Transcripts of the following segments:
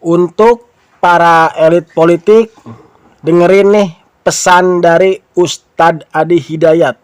Untuk para elit politik, dengerin nih pesan dari Ustadz Adi Hidayat.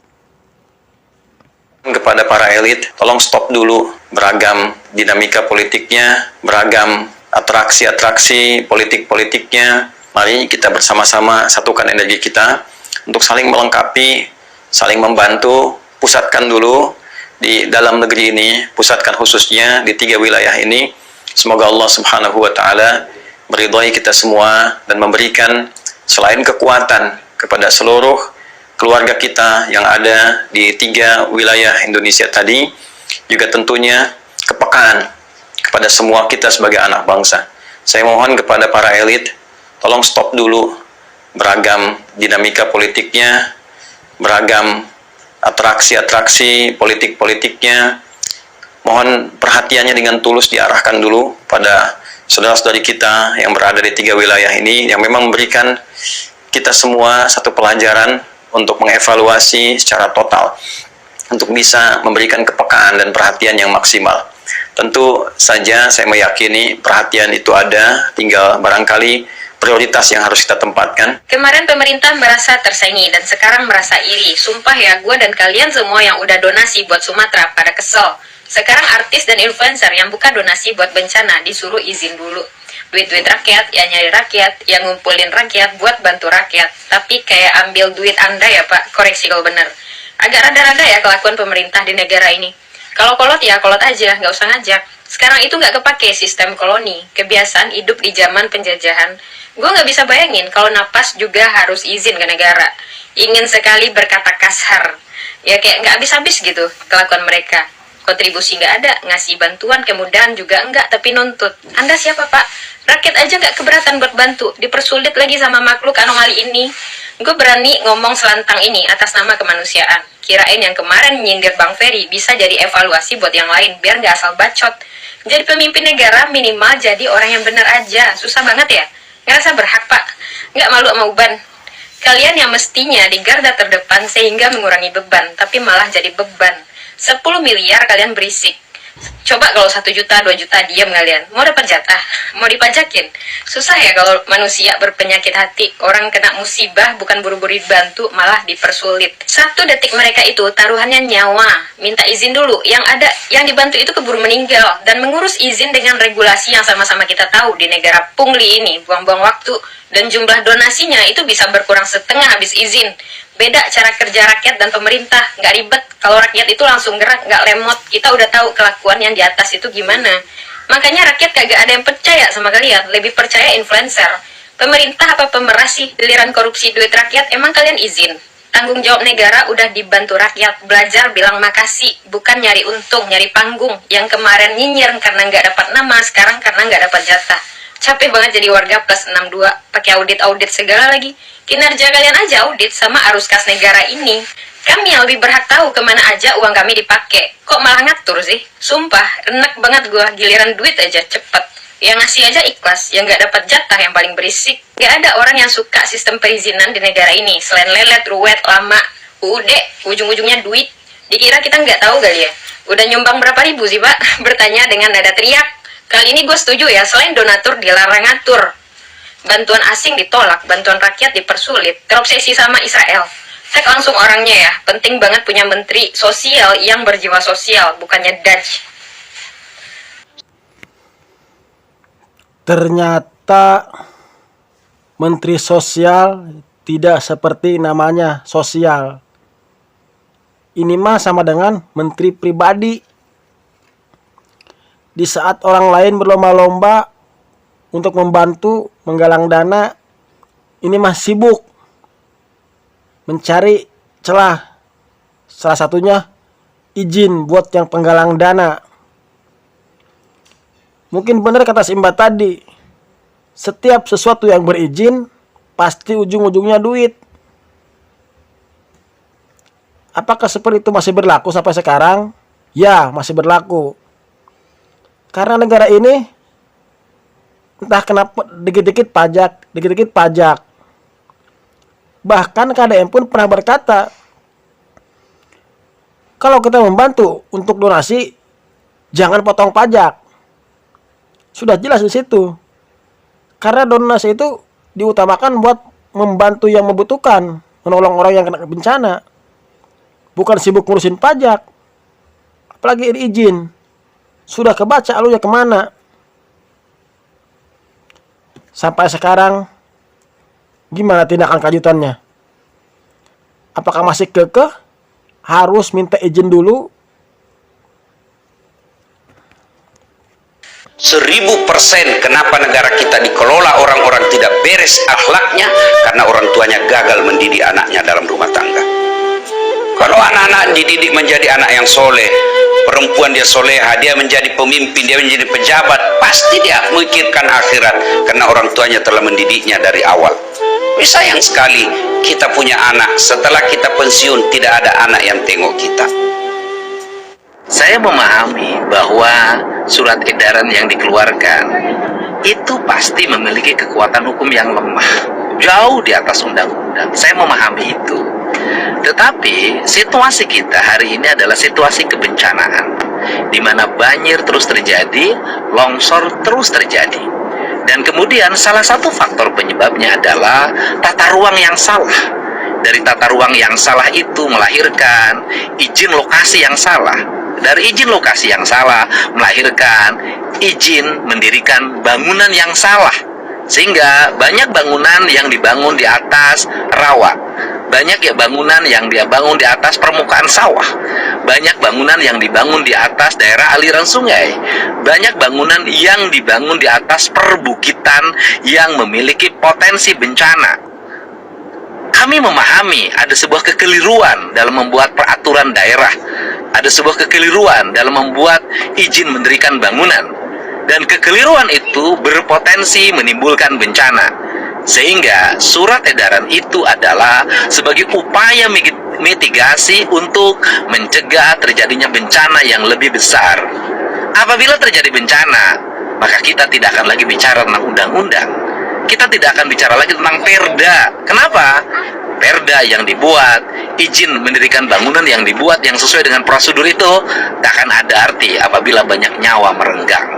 Kepada para elit, tolong stop dulu beragam dinamika politiknya, beragam atraksi-atraksi politik-politiknya. Mari kita bersama-sama satukan energi kita untuk saling melengkapi, saling membantu. Pusatkan dulu di dalam negeri ini, pusatkan khususnya di 3 wilayah ini. Semoga Allah Subhanahu wa Ta'ala meridhai kita semua dan memberikan selain kekuatan kepada seluruh keluarga kita yang ada di 3 wilayah Indonesia tadi, juga tentunya kepekaan kepada semua kita sebagai anak bangsa. Saya mohon kepada para elit, tolong stop dulu beragam dinamika politiknya, beragam atraksi-atraksi politik-politiknya. Mohon perhatiannya dengan tulus diarahkan dulu pada saudara-saudari kita yang berada di 3 wilayah ini, yang memang memberikan kita semua satu pelajaran untuk mengevaluasi secara total, untuk bisa memberikan kepekaan dan perhatian yang maksimal. Tentu saja saya meyakini perhatian itu ada, tinggal barangkali prioritas yang harus kita tempatkan. Kemarin pemerintah merasa tersaingi dan sekarang merasa iri. Sumpah ya, gue dan kalian semua yang udah donasi buat Sumatera pada kesel. Sekarang artis dan influencer yang buka donasi buat bencana disuruh izin dulu. Duit-duit rakyat, ya nyari rakyat, yang ngumpulin rakyat buat bantu rakyat. Tapi kayak ambil duit Anda ya Pak, koreksi kalau bener. Agak rada-rada ya kelakuan pemerintah di negara ini. Kalau kolot ya kolot aja, nggak usah ngajak. Sekarang itu nggak kepake sistem koloni, kebiasaan hidup di zaman penjajahan. Gue nggak bisa bayangin kalau napas juga harus izin ke negara. Ingin sekali berkata kasar. Ya kayak nggak habis-habis gitu kelakuan mereka. Kontribusi nggak ada, ngasih bantuan kemudahan juga enggak, tapi nuntut. Anda siapa Pak? Rakyat aja nggak keberatan buat bantu, dipersulit lagi sama makhluk anomali ini. Gue berani ngomong selantang ini atas nama kemanusiaan. Kirain yang kemarin nyindir Bang Ferry bisa jadi evaluasi buat yang lain, biar nggak asal bacot. Jadi pemimpin negara minimal jadi orang yang benar aja. Susah banget ya? Ngerasa berhak Pak? Nggak malu sama uban? Kalian yang mestinya di garda terdepan sehingga mengurangi beban, tapi malah jadi beban. 10 miliar kalian berisik. Coba kalau 1 juta, 2 juta diam kalian. Mau dapat jatah? Mau dipajakin? Susah ya kalau manusia berpenyakit hati. Orang kena musibah bukan buru-buru dibantu, malah dipersulit. 1 detik mereka itu taruhannya nyawa. Minta izin dulu. Yang ada, yang dibantu itu keburu meninggal. Dan mengurus izin dengan regulasi yang sama-sama kita tahu di negara pungli ini. Buang-buang waktu. Dan jumlah donasinya itu bisa berkurang setengah habis izin. Beda cara kerja rakyat dan pemerintah, nggak ribet. Kalau rakyat itu langsung gerak, nggak lemot. Kita udah tahu kelakuan yang di atas itu gimana. Makanya rakyat kagak ada yang percaya sama kalian, lebih percaya influencer. Pemerintah apa pemeras sih? Giliran korupsi duit rakyat, emang kalian izin? Tanggung jawab negara udah dibantu rakyat. Belajar bilang makasih, bukan nyari untung, nyari panggung. Yang kemarin nyinyir karena nggak dapat nama, sekarang karena nggak dapat jatah. Capek banget jadi warga plus 62, pakai audit-audit segala lagi. Kinerja kalian aja audit sama arus kas negara ini. Kami yang lebih berhak tahu kemana aja uang kami dipakai. Kok malah ngatur sih? Sumpah, enak banget gua, giliran duit aja cepet. Yang ngasih aja ikhlas, yang nggak dapat jatah yang paling berisik. Nggak ada orang yang suka sistem perizinan di negara ini. Selain lelet, ruwet, lama, udah, ujung-ujungnya duit. Dikira kita nggak tahu kali ya? Udah nyumbang berapa ribu sih Pak? Bertanya dengan nada teriak. Kali ini gue setuju ya, selain donatur dilarang ngatur. Bantuan asing ditolak, bantuan rakyat dipersulit, terobsesi sama Israel. Cek langsung orangnya ya, penting banget punya menteri sosial yang berjiwa sosial, bukannya Dutch. Ternyata menteri sosial tidak seperti namanya sosial. Ini mah sama dengan menteri pribadi. Di saat orang lain berlomba-lomba untuk membantu menggalang dana, ini mah sibuk mencari celah. Salah satunya izin buat yang penggalang dana. Mungkin benar kata Simba tadi, setiap sesuatu yang berizin pasti ujung-ujungnya duit. Apakah seperti itu masih berlaku sampai sekarang? Ya, masih berlaku. Karena negara ini entah kenapa dikit-dikit pajak. Bahkan KDM pun pernah berkata, kalau kita membantu untuk donasi, jangan potong pajak. Sudah jelas di situ. Karena donasi itu diutamakan buat membantu yang membutuhkan, menolong orang yang kena bencana. Bukan sibuk ngurusin pajak. Apalagi izin. Sudah kebaca alunya kemana. Sampai sekarang, gimana tindakan kelanjutannya? Apakah masih kekeh? Harus minta izin dulu? 1000% kenapa negara kita dikelola orang-orang tidak beres akhlaknya? Karena orang tuanya gagal mendidik anaknya dalam rumah tangga. Kalau anak-anak dididik menjadi anak yang soleh, perempuan dia soleha, dia menjadi pemimpin, dia menjadi pejabat, pasti dia memikirkan akhirat karena orang tuanya telah mendidiknya dari awal. Sayang sekali kita punya anak, setelah kita pensiun tidak ada anak yang tengok kita. Saya memahami bahwa surat edaran yang dikeluarkan itu pasti memiliki kekuatan hukum yang lemah, jauh di atas undang-undang. Saya memahami itu. Tetapi situasi kita hari ini adalah situasi kebencanaan, di mana banjir terus terjadi, longsor terus terjadi. Dan kemudian salah satu faktor penyebabnya adalah tata ruang yang salah. Dari tata ruang yang salah itu melahirkan izin lokasi yang salah. Dari izin lokasi yang salah melahirkan izin mendirikan bangunan yang salah. Sehingga banyak bangunan yang dibangun di atas rawa. Banyak ya bangunan yang dia bangun di atas permukaan sawah. Banyak bangunan yang dibangun di atas daerah aliran sungai. Banyak bangunan yang dibangun di atas perbukitan yang memiliki potensi bencana. Kami memahami ada sebuah kekeliruan dalam membuat peraturan daerah. Ada sebuah kekeliruan dalam membuat izin mendirikan bangunan. Dan kekeliruan itu berpotensi menimbulkan bencana. Sehingga surat edaran itu adalah sebagai upaya mitigasi untuk mencegah terjadinya bencana yang lebih besar. Apabila terjadi bencana, maka kita tidak akan lagi bicara tentang undang-undang. Kita tidak akan bicara lagi tentang perda. Kenapa? Perda yang dibuat, izin mendirikan bangunan yang dibuat yang sesuai dengan prosedur itu tak akan ada arti apabila banyak nyawa merenggang.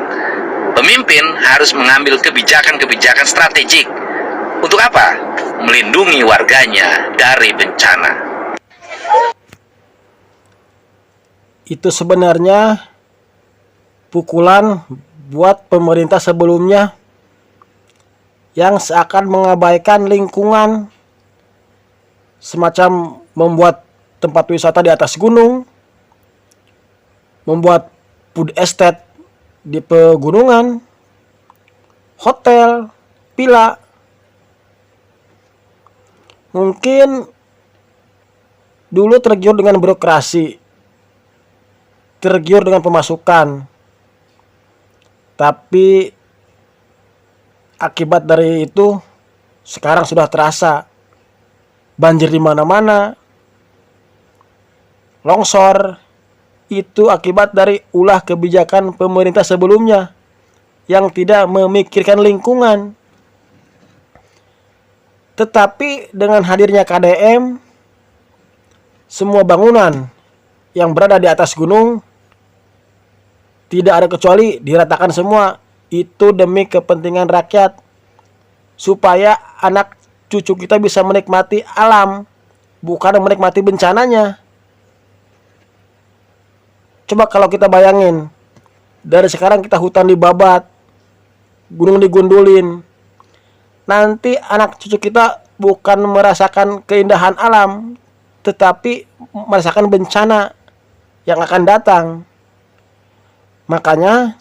Pemimpin harus mengambil kebijakan-kebijakan strategik. Untuk apa? Melindungi warganya dari bencana. Itu sebenarnya pukulan buat pemerintah sebelumnya yang seakan mengabaikan lingkungan, semacam membuat tempat wisata di atas gunung, membuat food estate di pegunungan, hotel, villa. Mungkin dulu tergiur dengan birokrasi, tergiur dengan pemasukan, tapi akibat dari itu sekarang sudah terasa. Banjir di mana-mana, longsor, itu akibat dari ulah kebijakan pemerintah sebelumnya yang tidak memikirkan lingkungan. Tetapi dengan hadirnya KDM, semua bangunan yang berada di atas gunung tidak ada kecuali diratakan semua. Itu demi kepentingan rakyat, supaya anak cucu kita bisa menikmati alam, bukan menikmati bencananya. Coba kalau kita bayangin, dari sekarang kita hutan dibabat, gunung digundulin, nanti anak cucu kita bukan merasakan keindahan alam, tetapi merasakan bencana yang akan datang. Makanya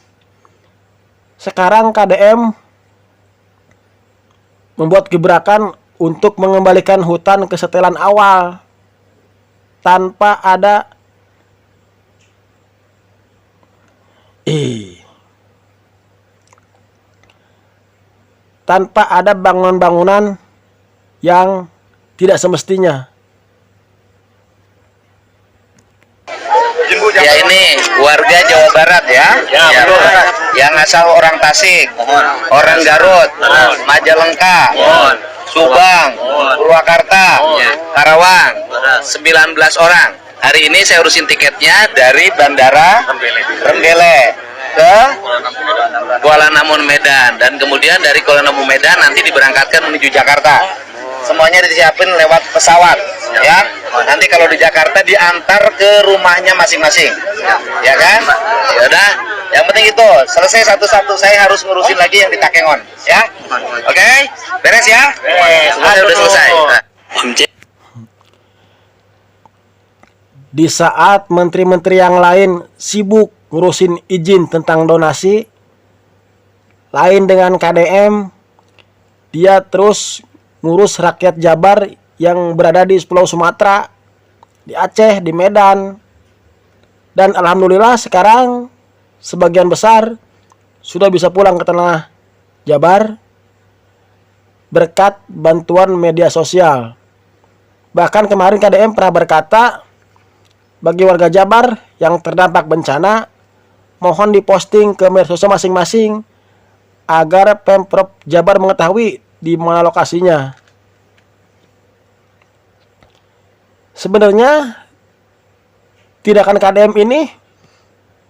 sekarang KDM membuat gebrakan untuk mengembalikan hutan ke setelan awal tanpa ada bangunan-bangunan yang tidak semestinya. Ya ini warga Jawa Barat ya, yang asal orang Tasik, orang Garut, Majalengka, Subang, Purwakarta, Karawang, 19 orang. Hari ini saya urusin tiketnya dari Bandara Renggele. ke Kuala Namu Medan, dan kemudian dari Kuala Namu Medan nanti diberangkatkan menuju Jakarta. Semuanya disiapin lewat pesawat, ya. Nanti kalau di Jakarta diantar ke rumahnya masing-masing, ya kan? Ya udah, yang penting itu selesai satu-satu. Saya harus ngurusin lagi yang di Takengon, ya. Oke, beres ya? Semuanya udah selesai. Nah. Di saat menteri-menteri yang lain sibuk ngurusin izin tentang donasi, lain dengan KDM, dia terus ngurus rakyat Jabar yang berada di Pulau Sumatera, di Aceh, di Medan. Dan alhamdulillah sekarang sebagian besar sudah bisa pulang ke tanah Jabar berkat bantuan media sosial. Bahkan kemarin KDM pernah berkata, bagi warga Jabar yang terdampak bencana, mohon diposting ke media sosial masing-masing agar Pemprov Jabar mengetahui di mana lokasinya. Sebenarnya tindakan KDM ini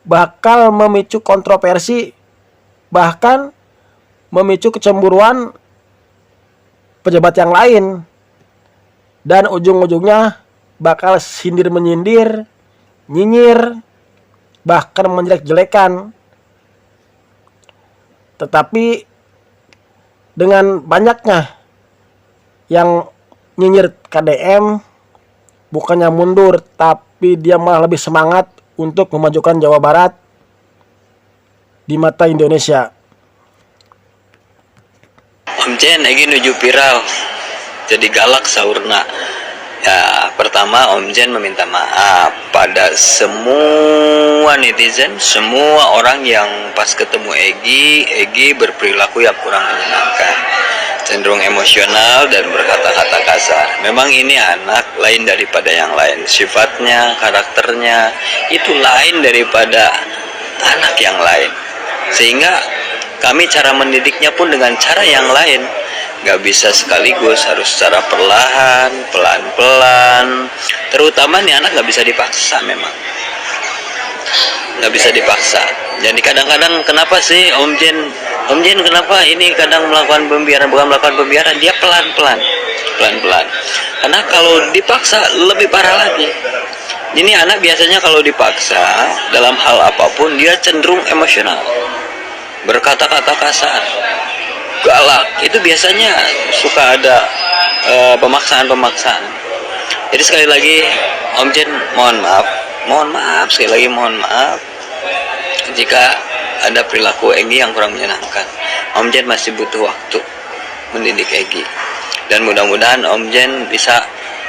bakal memicu kontroversi, bahkan memicu kecemburuan pejabat yang lain, dan ujung-ujungnya bakal sindir menyindir, nyinyir, bahkan menjelek-jelekan. Tetapi dengan banyaknya yang nyinyir KDM, bukannya mundur, tapi dia malah lebih semangat untuk memajukan Jawa Barat di mata Indonesia. Om Jen lagi nuju viral, jadi galak saurna. Ya, pertama Om Jen meminta maaf pada semua netizen, semua orang yang pas ketemu Egy berperilaku yang kurang menyenangkan, cenderung emosional dan berkata-kata kasar. Memang ini anak lain daripada yang lain, sifatnya, karakternya itu lain daripada anak yang lain, sehingga kami cara mendidiknya pun dengan cara yang lain. Gak bisa sekaligus, harus secara perlahan, pelan-pelan. Terutama nih anak gak bisa dipaksa, memang gak bisa dipaksa. Jadi kadang-kadang kenapa sih Om Jen kenapa ini kadang melakukan pembiaran, bukan melakukan pembiaran, dia pelan-pelan. Karena kalau dipaksa lebih parah lagi. Ini anak biasanya kalau dipaksa dalam hal apapun dia cenderung emosional, berkata-kata kasar, galak. Itu biasanya suka ada pemaksaan. Jadi sekali lagi Om Jen mohon maaf sekali lagi, mohon maaf jika ada perilaku Egy yang kurang menyenangkan. Om Jen masih butuh waktu mendidik Egy, dan mudah-mudahan Om Jen bisa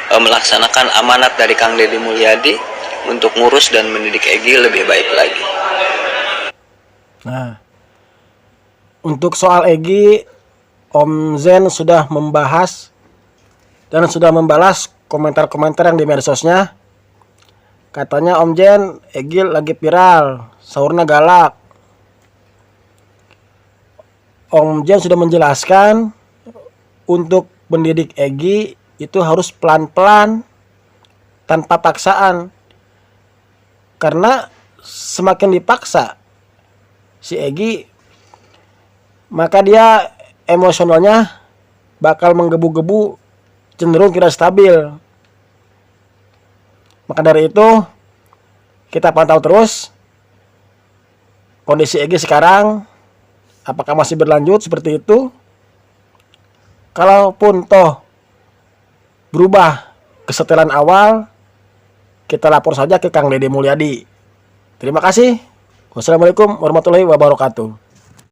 melaksanakan amanat dari Kang Deddy Mulyadi untuk ngurus dan mendidik Egy lebih baik lagi. Nah, untuk soal Egy, Om Zen sudah membahas dan sudah membalas komentar-komentar yang di medsosnya. Katanya Om Jen, Egy lagi viral, saurna galak. Om Jen sudah menjelaskan untuk mendidik Egy itu harus pelan-pelan, tanpa paksaan. Karena semakin dipaksa si Egy, maka dia emosionalnya bakal menggebu-gebu, cenderung tidak stabil. Maka dari itu kita pantau terus kondisi Egy sekarang, apakah masih berlanjut seperti itu. Kalaupun toh berubah kesetelan awal, kita lapor saja ke Kang Deddy Mulyadi. Terima kasih. Wassalamualaikum warahmatullahi wabarakatuh.